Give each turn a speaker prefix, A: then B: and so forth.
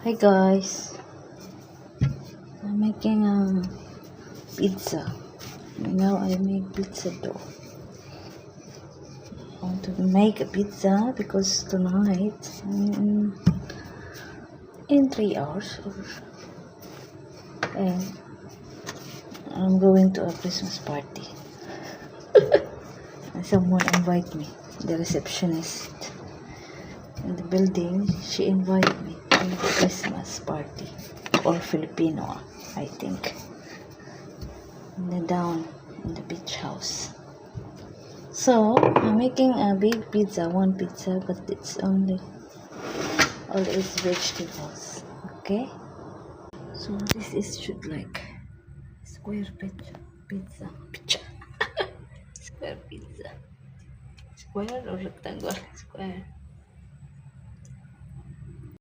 A: Hi guys, I'm making pizza. Now I make pizza dough. I want to make a pizza because tonight, in 3 hours, and I'm going to a Christmas party. And someone invite me, the receptionist in the building. She invited me to the Christmas party, all Filipino, I think. And down in the beach house. So I'm making a big pizza, one pizza, but it's only all is vegetables. Okay. So this is should like square pizza. Square pizza. Square or rectangle? Square.